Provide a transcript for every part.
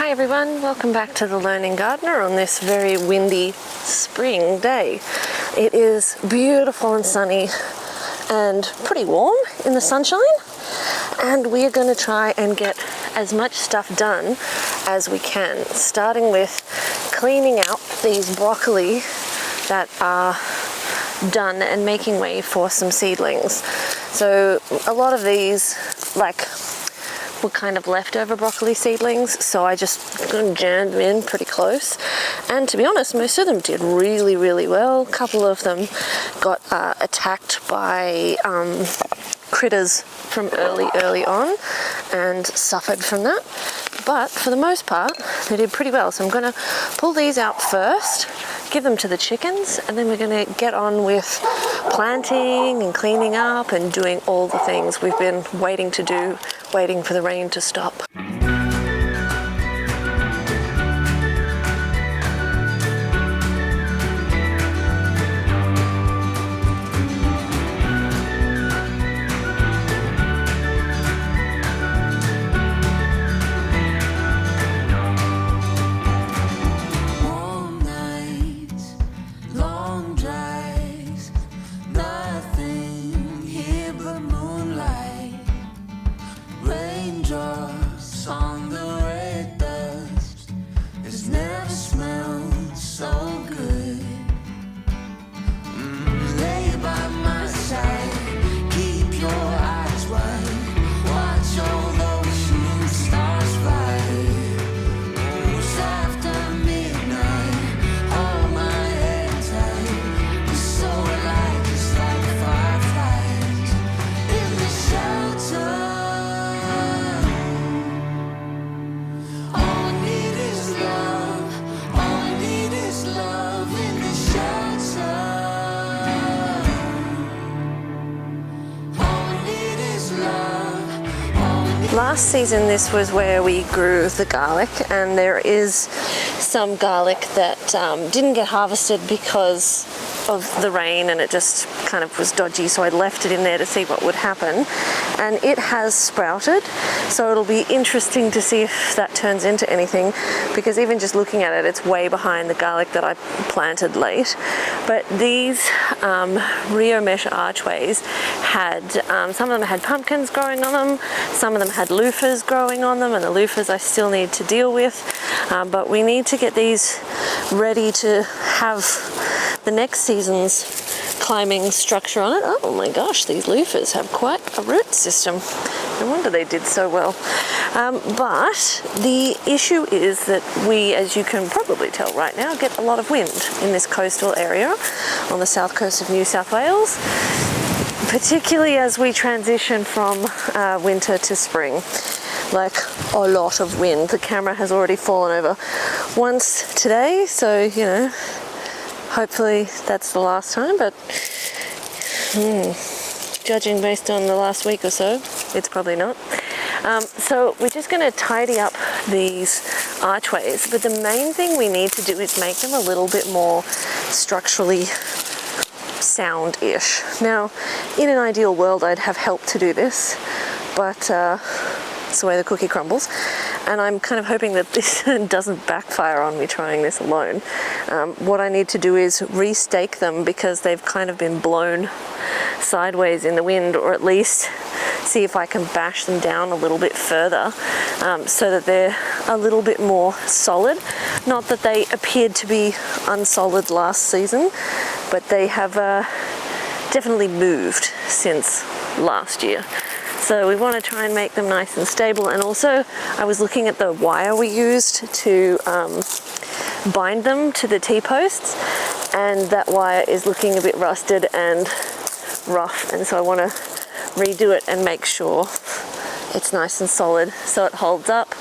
Hi everyone, welcome back to The Learning Gardener on this very windy spring day. It is beautiful and sunny and pretty warm in the sunshine, and we are going to try and get as much stuff done as we can, starting with cleaning out these broccoli that are done and making way for some seedlings. So a lot of these were kind of leftover broccoli seedlings, so I just jammed them in pretty close, and to be honest, most of them did really well. A couple of them got attacked by critters from early on and suffered from that, but for the most part they did pretty well. So I'm going to pull these out first, give them to the chickens, and then we're going to get on with planting and cleaning up and doing all the things we've been waiting to do, waiting for the rain to stop. Last season this was where we grew the garlic, and there is some garlic that didn't get harvested because of the rain and it just kind of was dodgy, so I left it in there to see what would happen, and it has sprouted, so it'll be interesting to see if that turns into anything, because even just looking at it, it's way behind the garlic that I planted late. But these Rio mesh archways had some of them had pumpkins growing on them, some of them had loofahs growing on them, and the loofahs I still need to deal with, but we need to get these ready to have the next season's climbing structure on it. Oh my gosh, these loofahs have quite a root system. No wonder they did so well. But the issue is that we, as you can probably tell right now, get a lot of wind in this coastal area on the south coast of New South Wales, particularly as we transition from winter to spring. Like a lot of wind. The camera has already fallen over once today, so you know, hopefully that's the last time, but judging based on the last week or so, it's probably not. So we're just going to tidy up these archways, but the main thing we need to do is make them a little bit more structurally sound-ish. Now, in an ideal world, I'd have help to do this, but it's the way the cookie crumbles, and I'm kind of hoping that this doesn't backfire on me trying this alone. What I need to do is restake them, because they've kind of been blown sideways in the wind, or at least see if I can bash them down a little bit further, so that they're a little bit more solid. Not that they appeared to be unsolid last season, but they have definitely moved since last year. So we want to try and make them nice and stable. And also I was looking at the wire we used to bind them to the T-posts, and that wire is looking a bit rusted and rough, and so I want to redo it and make sure it's nice and solid so it holds up.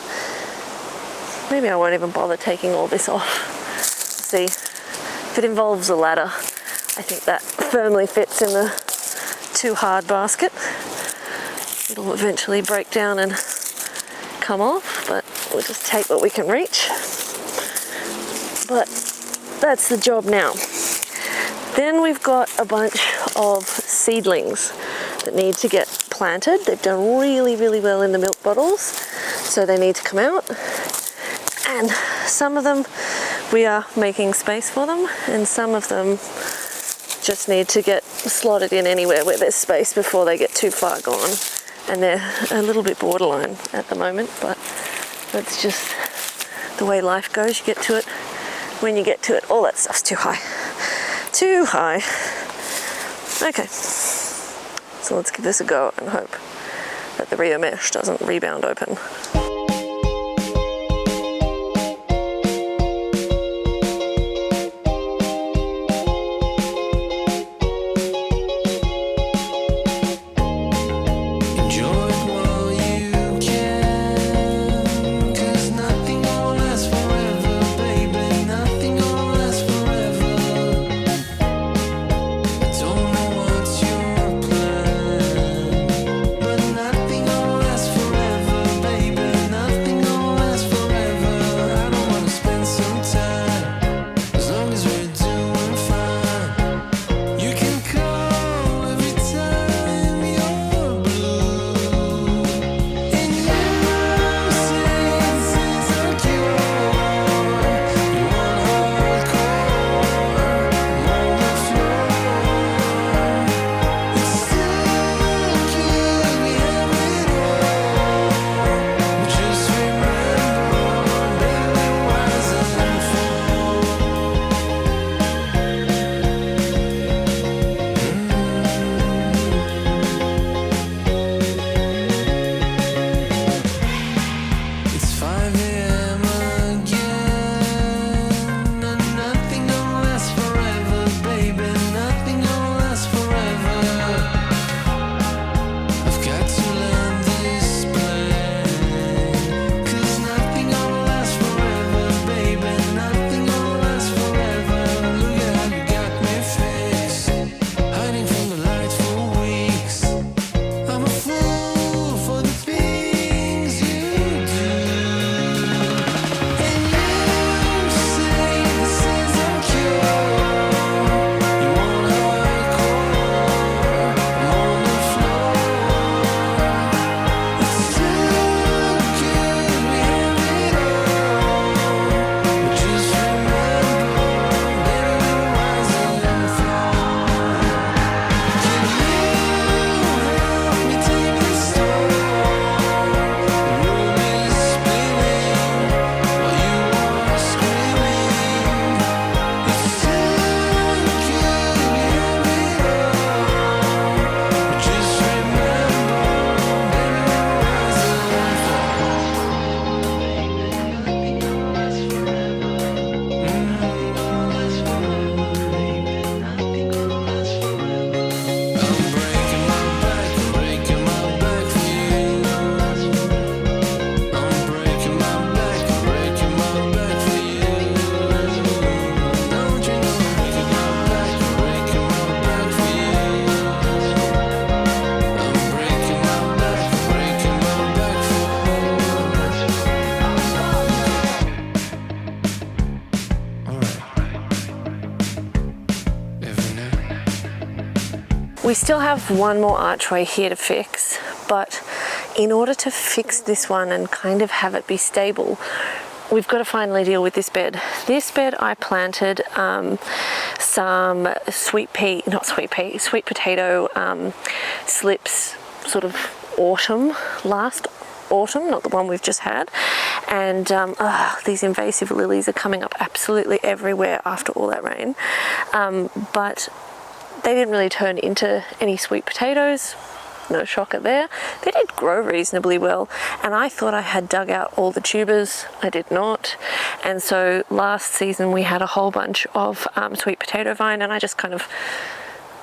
Maybe I won't even bother taking all this off. See, if it involves a ladder, I think that firmly fits in the too hard basket. It'll eventually break down and come off, but we'll just take what we can reach. But that's the job now. Then we've got a bunch of seedlings that need to get planted. They've done really well in the milk bottles, so they need to come out. And some of them we are making space for them, and some of them just need to get slotted in anywhere where there's space before they get too far gone. And they're a little bit borderline at the moment, but that's just the way life goes. You get to it when you get to it. All that stuff's too high. Too high. Okay, so let's give this a go and hope that the Rio mesh doesn't rebound open. We still have one more archway here to fix, but in order to fix this one and kind of have it be stable, we've got to finally deal with this bed. This bed I planted some sweet potato slips sort of last autumn, not the one we've just had. And these invasive lilies are coming up absolutely everywhere after all that rain. But they didn't really turn into any sweet potatoes. No shocker there. They did grow reasonably well, and I thought I had dug out all the tubers. I did not. And so last season we had a whole bunch of sweet potato vine, and I just kind of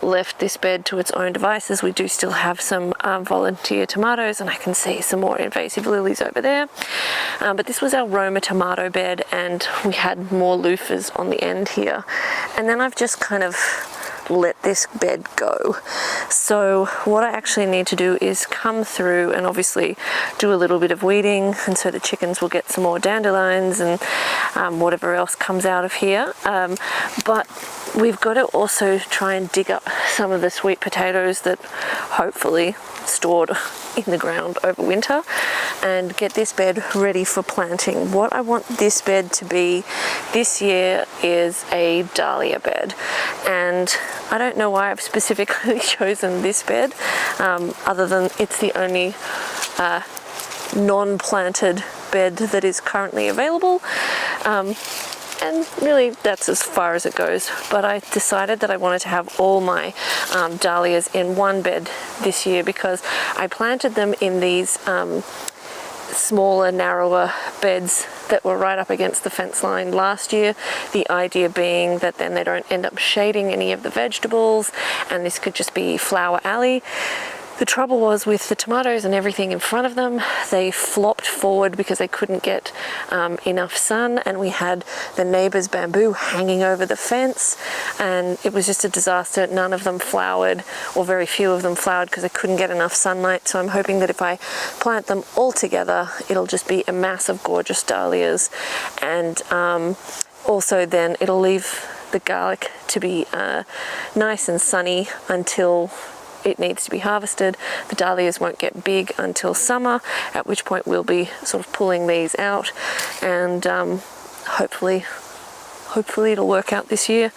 left this bed to its own devices. We do still have some volunteer tomatoes, and I can see some more invasive lilies over there. But this was our Roma tomato bed, and we had more loofahs on the end here. And then I've just kind of let this bed go. So what I actually need to do is come through and obviously do a little bit of weeding, and so the chickens will get some more dandelions and whatever else comes out of here. But we've got to also try and dig up some of the sweet potatoes that hopefully stored in the ground over winter. and get this bed ready for planting. What I want this bed to be this year is a dahlia bed, and I don't know why I've specifically chosen this bed, other than it's the only non-planted bed that is currently available. And really that's as far as it goes, but I decided that I wanted to have all my dahlias in one bed this year because I planted them in these smaller, narrower beds that were right up against the fence line last year. The idea being that then they don't end up shading any of the vegetables and this could just be flower alley. The trouble was with the tomatoes and everything in front of them, they flopped forward because they couldn't get enough sun, and we had the neighbor's bamboo hanging over the fence, and it was just a disaster. None of them flowered, or very few of them flowered, because they couldn't get enough sunlight. So I'm hoping that if I plant them all together, it'll just be a mass of gorgeous dahlias, and also then it'll leave the garlic to be nice and sunny until it needs to be harvested. The dahlias won't get big until summer, at which point we'll be sort of pulling these out, and hopefully it'll work out this year.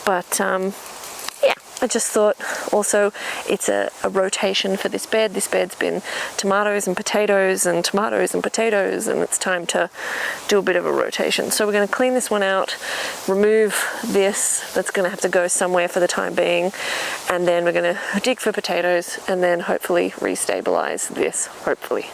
But yeah, I just thought also it's a rotation for this bed. This bed's been tomatoes and potatoes and tomatoes and potatoes, and it's time to do a bit of a rotation. So we're going to clean this one out, remove this that's going to have to go somewhere for the time being, and then we're going to dig for potatoes and then hopefully restabilize this, hopefully.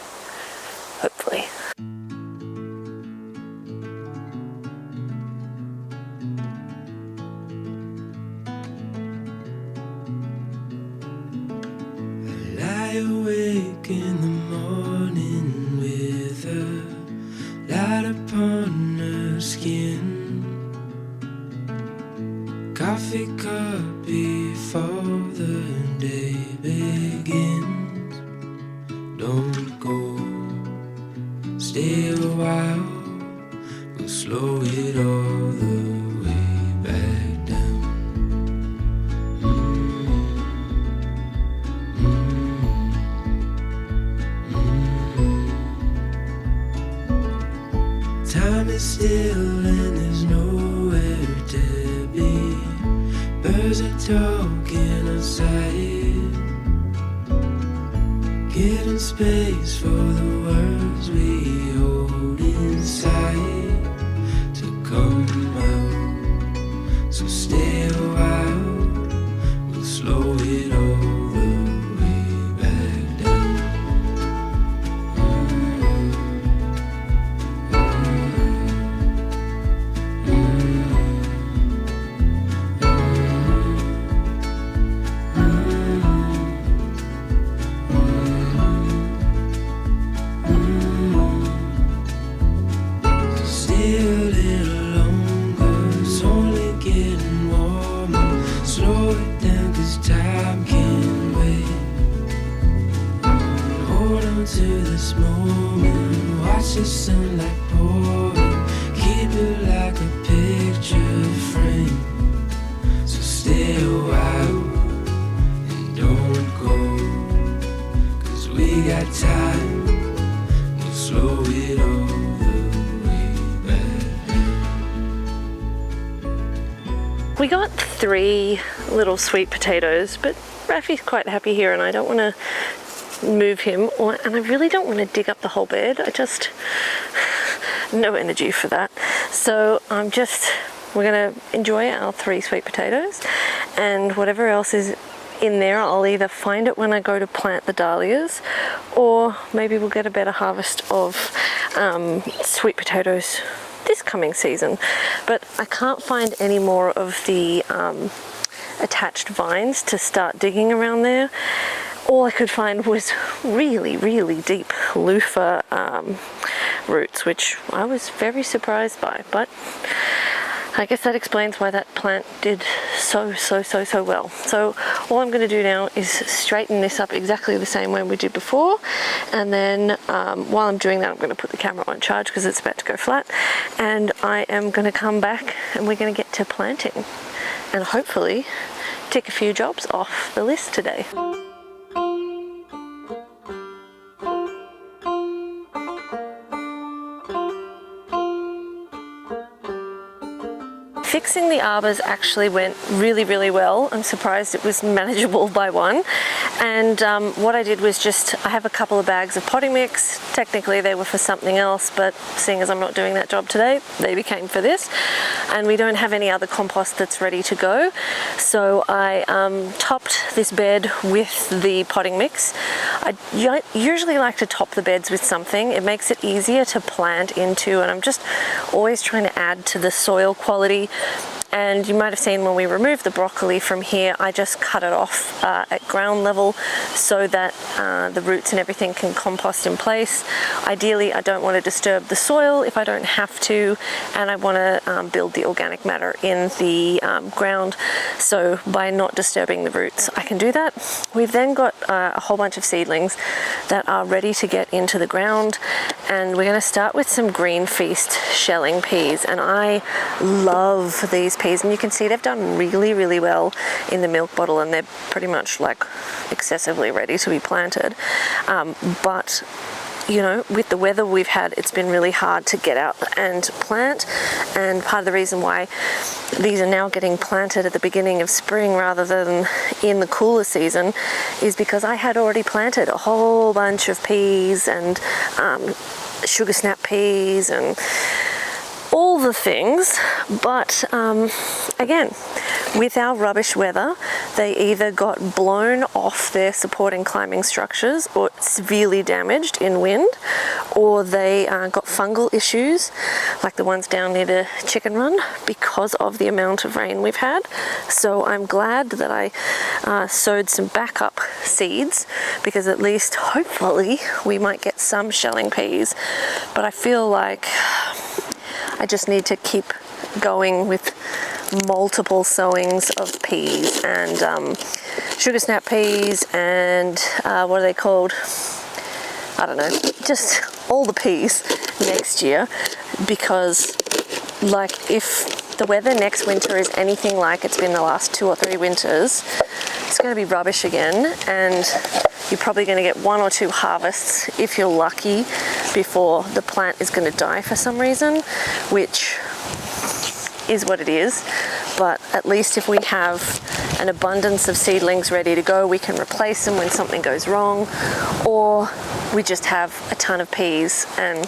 Awake in the morning with a light upon her skin, coffee cup before the day begins. Don't go, stay a while, we'll slow it all the way back down. Time is still and there's nowhere to be. Birds are talking outside, giving space for the words we hold inside to come out. So stay a while, we'll slow it all the way back down. To this moment, watch the sunlight pouring, keep it like a picture frame. So stay a while and don't go, 'cause we got time, we'll slow it all the way back. We got 3 little sweet potatoes, but Rafi's quite happy here and I don't want to move him, and I really don't want to dig up the whole bed. I just no energy for that. So we're gonna enjoy our 3 sweet potatoes, and whatever else is in there I'll either find it when I go to plant the dahlias, or maybe we'll get a better harvest of sweet potatoes this coming season. But I can't find any more of the attached vines to start digging around there. All I could find was really, really deep loofah roots, which I was very surprised by, but I guess that explains why that plant did so well. So all I'm going to do now is straighten this up exactly the same way we did before, and then while I'm doing that I'm going to put the camera on charge because it's about to go flat, and I am going to come back and we're going to get to planting and hopefully tick a few jobs off the list today. fixing the arbors actually went really, really well. I'm surprised it was manageable by one. And what I did was I have a couple of bags of potting mix. Technically they were for something else, but seeing as I'm not doing that job today, they became for this. And we don't have any other compost that's ready to go. So I topped this bed with the potting mix. I usually like to top the beds with something. It makes it easier to plant into, and I'm just always trying to add to the soil quality. And you might have seen when we removed the broccoli from here, I just cut it off at ground level so that the roots and everything can compost in place. Ideally, I don't want to disturb the soil if I don't have to, and I want to build the organic matter in the ground. So by not disturbing the roots, I can do that. We've then got a whole bunch of seedlings that are ready to get into the ground, and we're going to start with some Green Feast shelling peas. And I love these peas, and you can see they've done really, really well in the milk bottle, and they're pretty much like excessively ready to be planted. But you know, with the weather we've had, it's been really hard to get out and plant, and part of the reason why these are now getting planted at the beginning of spring rather than in the cooler season is because I had already planted a whole bunch of peas and sugar snap peas and all the things, but again, with our rubbish weather, they either got blown off their supporting climbing structures or severely damaged in wind, or they got fungal issues like the ones down near the chicken run because of the amount of rain we've had. So I'm glad that I sowed some backup seeds, because at least hopefully we might get some shelling peas. But I feel like I just need to keep going with multiple sowings of peas and sugar snap peas and what are they called? I don't know, just all the peas next year, because like if the weather next winter is anything like it's been the last 2 or 3 winters, it's going to be rubbish again, and you're probably going to get 1 or 2 harvests if you're lucky before the plant is going to die for some reason, which is what it is. But at least if we have an abundance of seedlings ready to go, we can replace them when something goes wrong, or we just have a ton of peas, and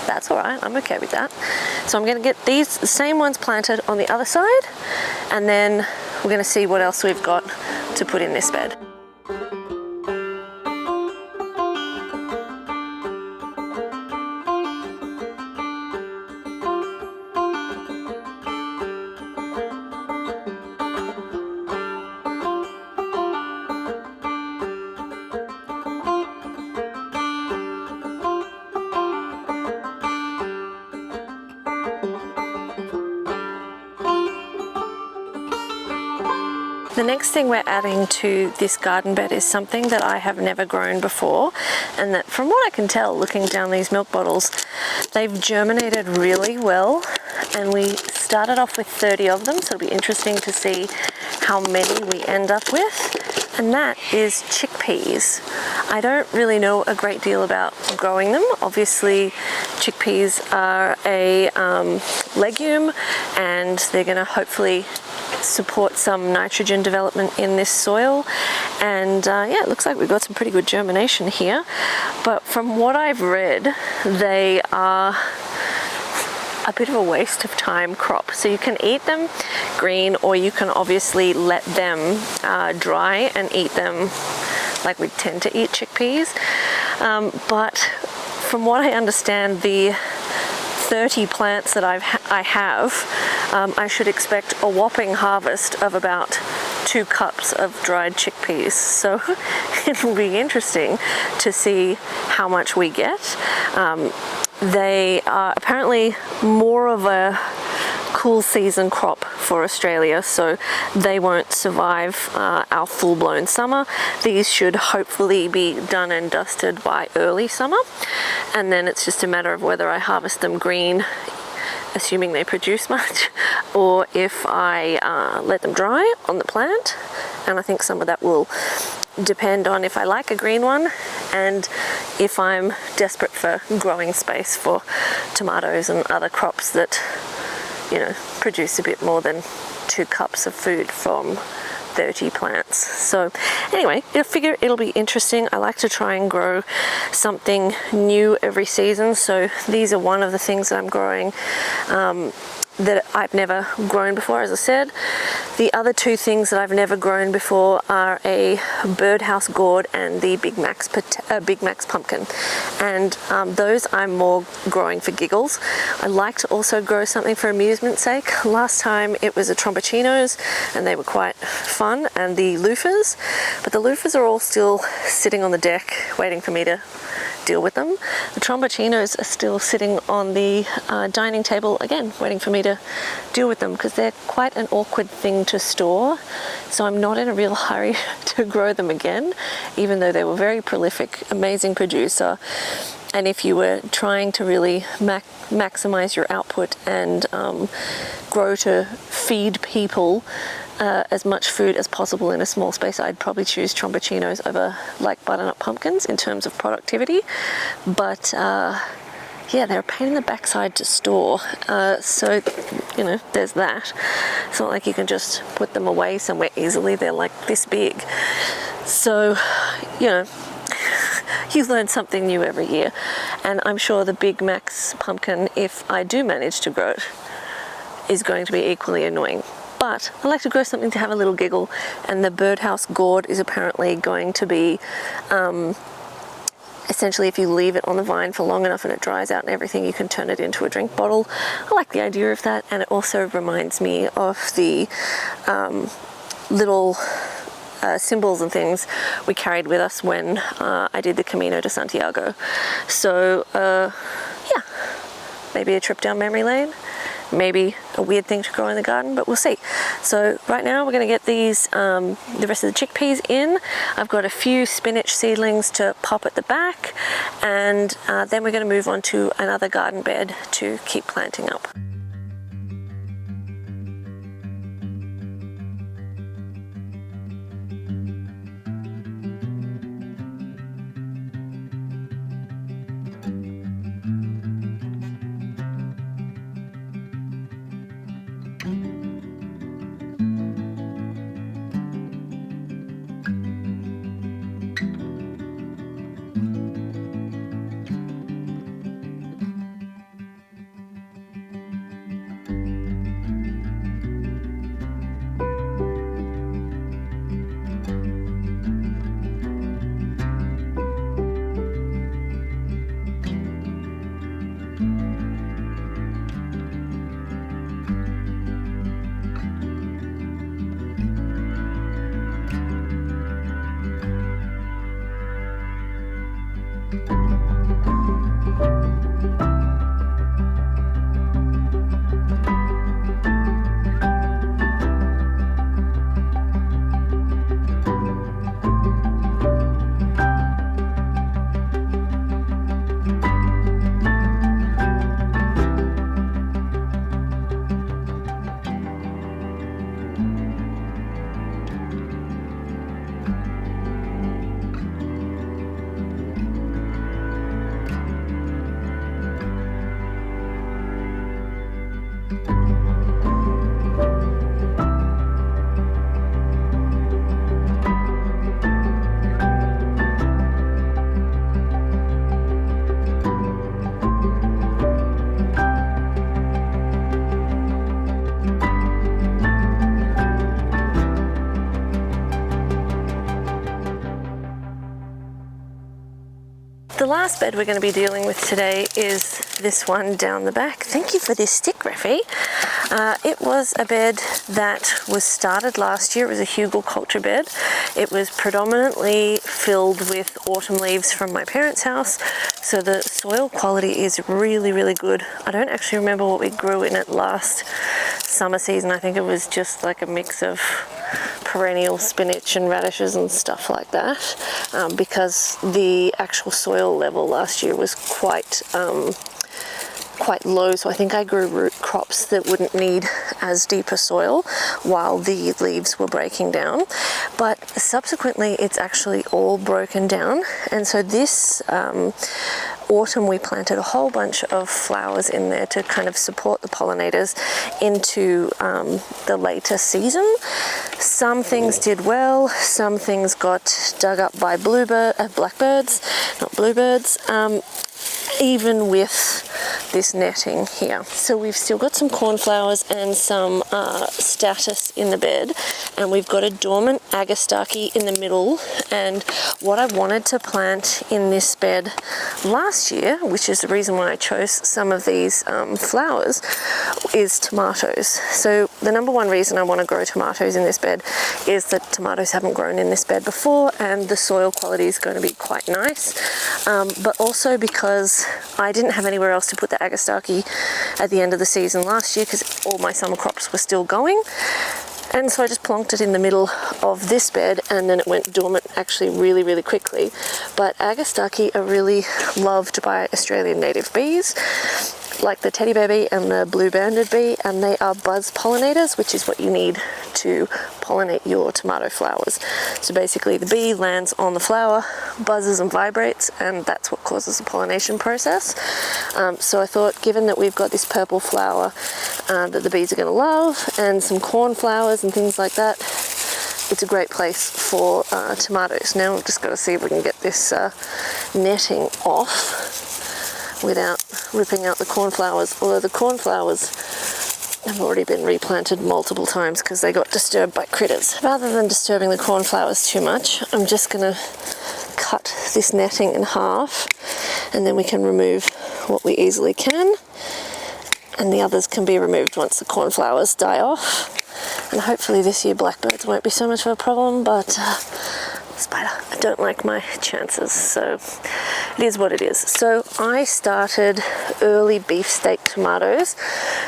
that's all right. I'm okay with that. So I'm going to get these same ones planted on the other side, and then we're going to see what else we've got to put in this bed. The next thing we're adding to this garden bed is something that I have never grown before, and that from what I can tell looking down these milk bottles, they've germinated really well, and we started off with 30 of them, so it'll be interesting to see how many we end up with, and that is chickpeas. I don't really know a great deal about growing them. Obviously chickpeas are a legume, and they're going to hopefully support some nitrogen development in this soil, and yeah, it looks like we've got some pretty good germination here. But from what I've read, they are a bit of a waste of time crop. So you can eat them green, or you can obviously let them dry and eat them like we tend to eat chickpeas. But from what I understand, the 30 plants that I have, I should expect a whopping harvest of about 2 cups of dried chickpeas. So it'll be interesting to see how much we get. They are apparently more of a cool season crop for Australia, so they won't survive our full-blown summer. These should hopefully be done and dusted by early summer, and then it's just a matter of whether I harvest them green, assuming they produce much, or if I let them dry on the plant. And I think some of that will depend on if I like a green one and if I'm desperate for growing space for tomatoes and other crops that you know, produce a bit more than 2 cups of food from 30 plants. So anyway, I figure it'll be interesting. I like to try and grow something new every season. So these are one of the things that I'm growing that I've never grown before, as I said. The other 2 things that I've never grown before are a birdhouse gourd and the Big Mac's pumpkin. And those I'm more growing for giggles. I like to also grow something for amusement's sake. Last time it was the tromboncinos, and they were quite fun, and the loofahs. But the loofahs are all still sitting on the deck waiting for me to deal with them. The tromboncinos are still sitting on the dining table, again, waiting for me to deal with them, because they're quite an awkward thing to store. So I'm not in a real hurry to grow them again, even though they were very prolific, amazing producer. And if you were trying to really maximize your output and grow to feed people as much food as possible in a small space, I'd probably choose tromboncinos over like butternut pumpkins in terms of productivity. But yeah, they're a pain in the backside to store. So, you know, there's that. It's not like you can just put them away somewhere easily. They're like this big. So, you know, you learn something new every year. And I'm sure the Big Mac's pumpkin, if I do manage to grow it, is going to be equally annoying. But I like to grow something to have a little giggle, and the birdhouse gourd is apparently going to be essentially, if you leave it on the vine for long enough and it dries out and everything, you can turn it into a drink bottle. I like the idea of that, and it also reminds me of the little symbols and things we carried with us when I did the Camino de Santiago. So yeah, maybe a trip down memory lane. Maybe a weird thing to grow in the garden, but we'll see. So right now we're going to get these, the rest of the chickpeas in. I've got a few spinach seedlings to pop at the back, and then we're going to move on to another garden bed to keep planting up. The last bed we're going to be dealing with today is this one down the back. Thank you for this stick, Reffy. It was a bed that was started last year. It was a hugelkultur bed. It was predominantly filled with autumn leaves from my parents' house, so the soil quality is really, really good. I don't actually remember what we grew in it last summer season. I think it was just like a mix of perennial spinach and radishes and stuff like that, because the actual soil level last year was quite low, so I think I grew root crops that wouldn't need as deep a soil while the leaves were breaking down. But subsequently it's actually all broken down, and so this autumn we planted a whole bunch of flowers in there to kind of support the pollinators into the later season. Some things did well, some things got dug up by blackbirds, not bluebirds, even with this netting here. So we've still got some cornflowers and some statice in the bed, and we've got a dormant agastaki in the middle. And what I wanted to plant in this bed last year, which is the reason why I chose some of these flowers, is tomatoes. So the number one reason I want to grow tomatoes in this bed is that tomatoes haven't grown in this bed before, and the soil quality is going to be quite nice, but also because I didn't have anywhere else to put the agastaki at the end of the season last year because all my summer crops were still going. And so I just plonked it in the middle of this bed, and then it went dormant actually really, really quickly. But agastaki are really loved by Australian native bees, like the teddy bear bee and the blue-banded bee, and they are buzz pollinators, which is what you need to pollinate your tomato flowers. So basically the bee lands on the flower, buzzes and vibrates, and that's what causes the pollination process. So I thought, given that we've got this purple flower that the bees are going to love, and some cornflowers and things like that, it's a great place for tomatoes. Now we've just got to see if we can get this netting off without ripping out the cornflowers, although the cornflowers have already been replanted multiple times because they got disturbed by critters. Rather than disturbing the cornflowers too much, I'm just going to cut this netting in half, and then we can remove what we easily can, and the others can be removed once the cornflowers die off. And hopefully this year blackbirds won't be so much of a problem, but spider, I don't like my chances, so it is what it is. So I started early beefsteak tomatoes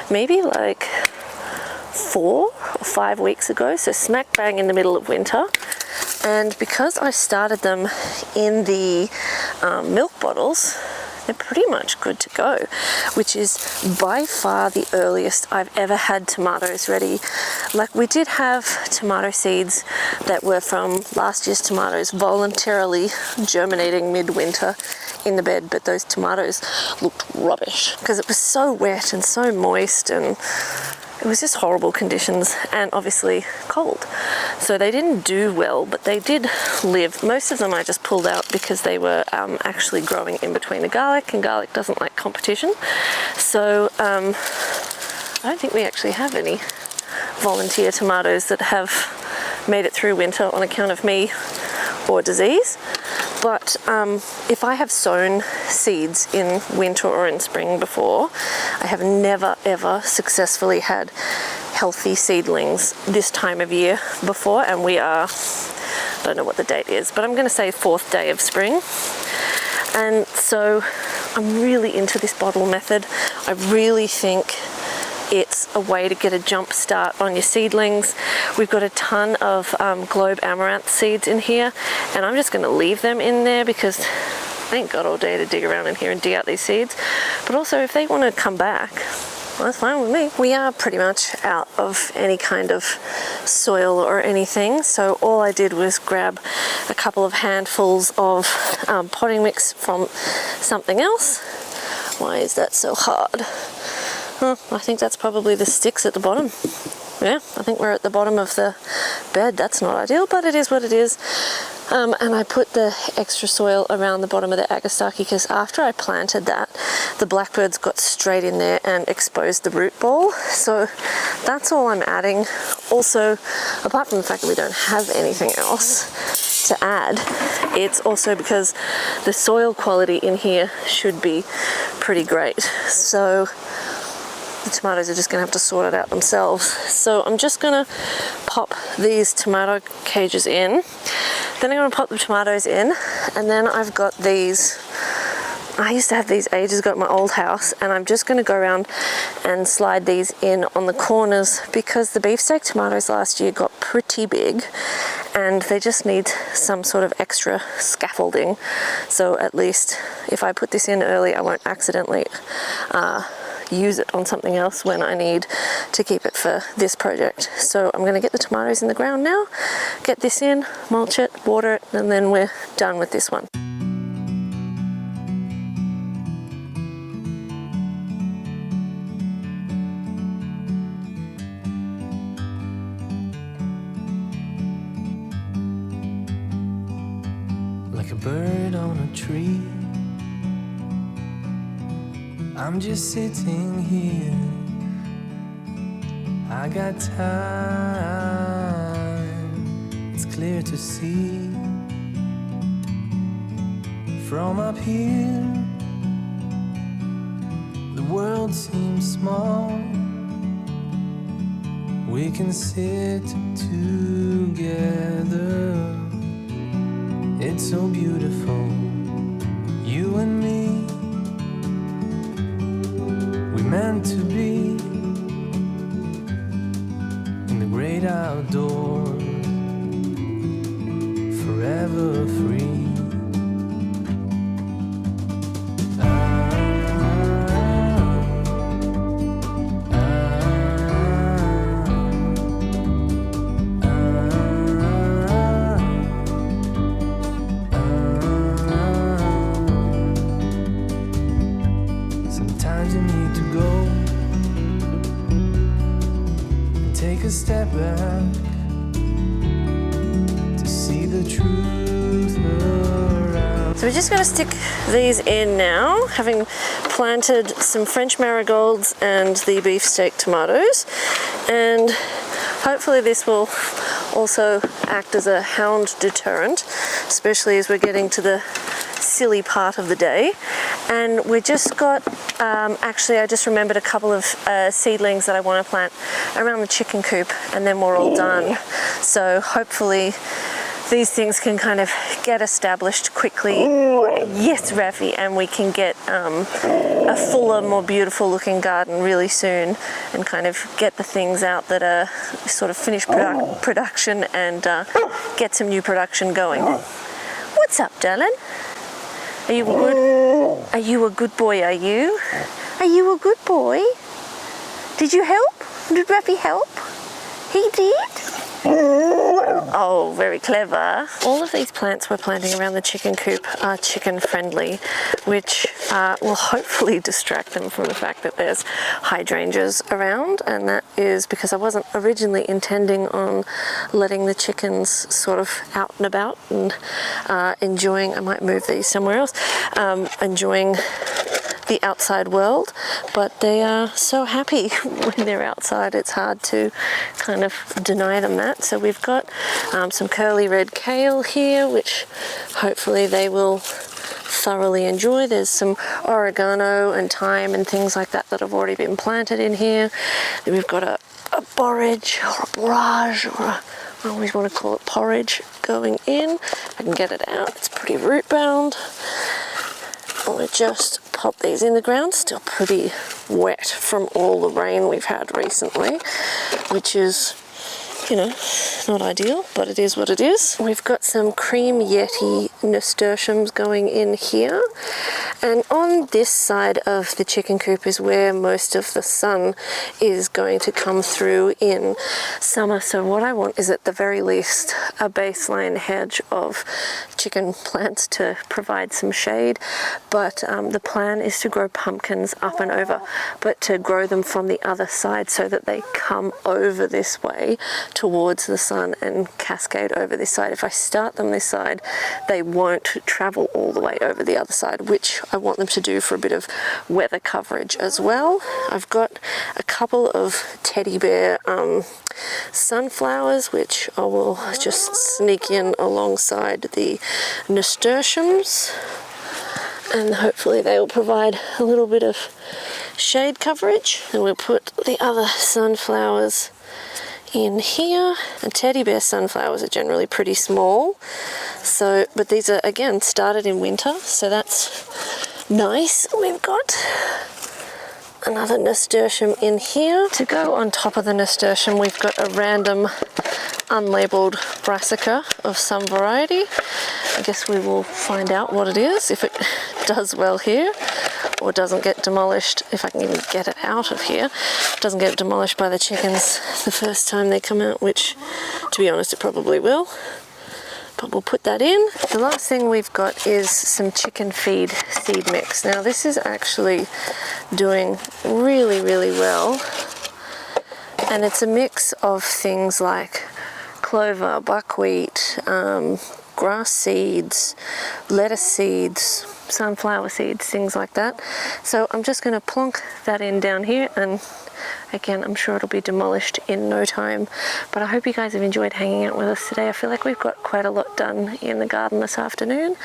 maybe like 4 or 5 weeks ago, so smack bang in the middle of winter. And because I started them in the milk bottles, they're pretty much good to go, which is by far the earliest I've ever had tomatoes ready. Like, we did have tomato seeds that were from last year's tomatoes voluntarily germinating midwinter in the bed, but those tomatoes looked rubbish because it was so wet and so moist, and it was just horrible conditions, and obviously cold. So they didn't do well, but they did live. Most of them I just pulled out because they were actually growing in between the garlic, and garlic doesn't like competition. So I don't think we actually have any volunteer tomatoes that have made it through winter on account of me or disease. But if I have sown seeds in winter or in spring before, I have never ever successfully had healthy seedlings this time of year before, and we are, I don't know what the date is, but I'm going to say 4th day of spring. And so I'm really into this bottle method. I really think it's a way to get a jump start on your seedlings. We've got a ton of globe amaranth seeds in here, and I'm just going to leave them in there because I ain't got all day to dig around in here and dig out these seeds. But also, if they want to come back, well, that's fine with me. We are pretty much out of any kind of soil or anything, so all I did was grab a couple of handfuls of potting mix from something else. Why is that so hard? I think that's probably the sticks at the bottom. Yeah, I think we're at the bottom of the bed. That's not ideal, but it is what it is. And I put the extra soil around the bottom of the agastaki because after I planted that, the blackbirds got straight in there and exposed the root ball. So that's all I'm adding. Also, apart from the fact that we don't have anything else to add, it's also because the soil quality in here should be pretty great. So the tomatoes are just going to have to sort it out themselves. So I'm just going to pop these tomato cages in. Then I'm going to pop the tomatoes in, and then I've got these. I used to have these ages ago at my old house, and I'm just going to go around and slide these in on the corners because the beefsteak tomatoes last year got pretty big and they just need some sort of extra scaffolding. So at least if I put this in early, I won't accidentally use it on something else when I need to keep it for this project. So I'm going to get the tomatoes in the ground now, get this in, mulch it, water it, and then we're done with this one. bird on a tree. I'm just sitting here. I got time. It's clear to see from up here. The world seems small. We can sit together. It's so beautiful, you and me. We meant to be in the great outdoors, forever free. Sometimes you need to go and take a step back to see the truth around. So we're just going to stick these in now, having planted some French marigolds and the beefsteak tomatoes, and hopefully this will also act as a hound deterrent, especially as we're getting to the silly part of the day. And we just got, actually I just remembered a couple of seedlings that I want to plant around the chicken coop, and then we're all done. So hopefully these things can kind of get established quickly. Yes, Rafi, and we can get a fuller, more beautiful looking garden really soon, and kind of get the things out that are sort of finished production, and get some new production going. What's up, darling? Are you a good boy, are you? Are you a good boy? Did you help? Did Rafi help? He did? Oh, very clever. All of these plants we're planting around the chicken coop are chicken friendly, which will hopefully distract them from the fact that there's hydrangeas around, and that is because I wasn't originally intending on letting the chickens sort of out and about and enjoying, I might move these somewhere else, enjoying the outside world, but they are so happy when they're outside, it's hard to kind of deny them that. So we've got some curly red kale here, which hopefully they will thoroughly enjoy. There's some oregano and thyme and things like that that have already been planted in here. Then we've got a borage or a borage, or I always want to call it porridge, going in. I can get it out, it's pretty root bound. I'll just pop these in the ground, still pretty wet from all the rain we've had recently, which is, you know, not ideal, but it is what it is. We've got some cream yeti nasturtiums going in here, and on this side of the chicken coop is where most of the sun is going to come through in summer. So what I want is at the very least a baseline hedge of chicken plants to provide some shade, but the plan is to grow pumpkins up and over, but to grow them from the other side so that they come over this way towards the sun and cascade over this side. If I start them this side, they won't travel all the way over the other side, which I want them to do for a bit of weather coverage as well. I've got a couple of teddy bear sunflowers, which I will just sneak in alongside the nasturtiums, and hopefully they will provide a little bit of shade coverage. And we'll put the other sunflowers in here. And teddy bear sunflowers are generally pretty small, so, but these are again started in winter, so that's nice. We've got another nasturtium in here. To go on top of the nasturtium, we've got a random unlabeled brassica of some variety. I guess we will find out what it is, if it does well here or doesn't get demolished, if I can even get it out of here, doesn't get demolished by the chickens the first time they come out, which, to be honest, it probably will. But we'll put that in. The last thing we've got is some chicken feed seed mix. Now this is actually doing really, really well, and it's a mix of things like clover, buckwheat, grass seeds, lettuce seeds, sunflower seeds, things like that. So I'm just going to plonk that in down here, and again, I'm sure it'll be demolished in no time. But I hope you guys have enjoyed hanging out with us today. I feel like we've got quite a lot done in the garden this afternoon,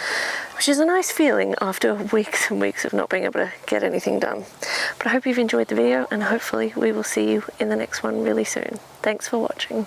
which is a nice feeling after weeks and weeks of not being able to get anything done. But I hope you've enjoyed the video, and hopefully we will see you in the next one really soon. Thanks for watching.